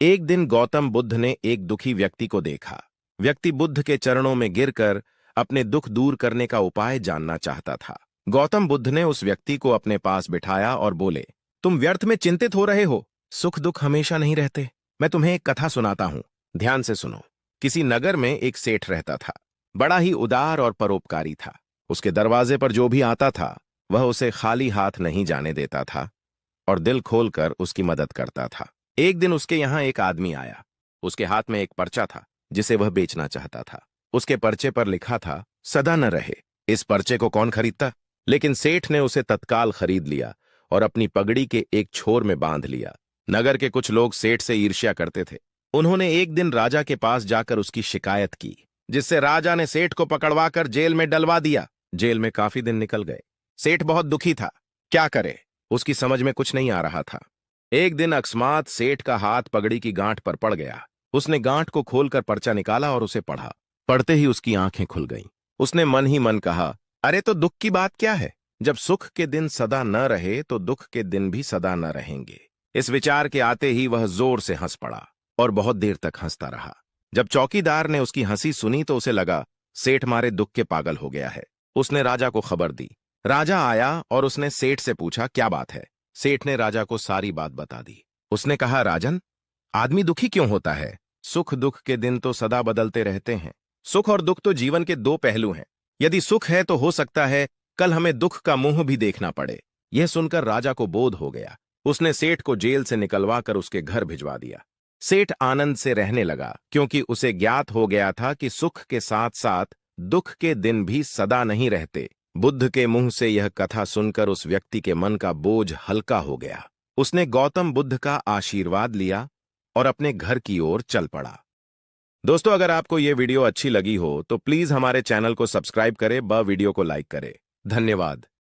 एक दिन गौतम बुद्ध ने एक दुखी व्यक्ति को देखा। व्यक्ति बुद्ध के चरणों में गिरकर अपने दुख दूर करने का उपाय जानना चाहता था। गौतम बुद्ध ने उस व्यक्ति को अपने पास बिठाया और बोले, तुम व्यर्थ में चिंतित हो रहे हो। सुख दुख हमेशा नहीं रहते। मैं तुम्हें एक कथा सुनाता हूं, ध्यान से सुनो। किसी नगर में एक सेठ रहता था। बड़ा ही उदार और परोपकारी था। उसके दरवाजे पर जो भी आता था वह उसे खाली हाथ नहीं जाने देता था और दिल खोलकर उसकी मदद करता था। एक दिन उसके यहां एक आदमी आया। उसके हाथ में एक पर्चा था जिसे वह बेचना चाहता था। उसके पर्चे पर लिखा था, सदा न रहे। इस पर्चे को कौन खरीदता? लेकिन सेठ ने उसे तत्काल खरीद लिया और अपनी पगड़ी के एक छोर में बांध लिया। नगर के कुछ लोग सेठ से ईर्ष्या करते थे। उन्होंने एक दिन राजा के पास जाकर उसकी शिकायत की, जिससे राजा ने सेठ को पकड़वाकर जेल में डलवा दिया। जेल में काफी दिन निकल गए। सेठ बहुत दुखी था। क्या करे, उसकी समझ में कुछ नहीं आ रहा था। एक दिन अकस्मात सेठ का हाथ पगड़ी की गांठ पर पड़ गया। उसने गांठ को खोलकर पर्चा निकाला और उसे पढ़ा। पढ़ते ही उसकी आंखें खुल गईं। उसने मन ही मन कहा, अरे तो दुख की बात क्या है? जब सुख के दिन सदा न रहे तो दुख के दिन भी सदा न रहेंगे। इस विचार के आते ही वह जोर से हंस पड़ा और बहुत देर तक हंसता रहा। जब चौकीदार ने उसकी हंसी सुनी तो उसे लगा सेठ मारे दुख के पागल हो गया है। उसने राजा को खबर दी। राजा आया और उसने सेठ से पूछा, क्या बात है? सेठ ने राजा को सारी बात बता दी। उसने कहा, राजन, आदमी दुखी क्यों होता है? सुख दुख के दिन तो सदा बदलते रहते हैं। सुख और दुख तो जीवन के दो पहलू हैं। यदि सुख है तो हो सकता है कल हमें दुख का मुंह भी देखना पड़े। यह सुनकर राजा को बोध हो गया। उसने सेठ को जेल से निकलवाकर उसके घर भिजवा दिया। सेठ आनंद से रहने लगा, क्योंकि उसे ज्ञात हो गया था कि सुख के साथ साथ दुख के दिन भी सदा नहीं रहते। बुद्ध के मुंह से यह कथा सुनकर उस व्यक्ति के मन का बोझ हल्का हो गया। उसने गौतम बुद्ध का आशीर्वाद लिया और अपने घर की ओर चल पड़ा। दोस्तों, अगर आपको यह वीडियो अच्छी लगी हो तो प्लीज हमारे चैनल को सब्सक्राइब करें, वीडियो को लाइक करें। धन्यवाद।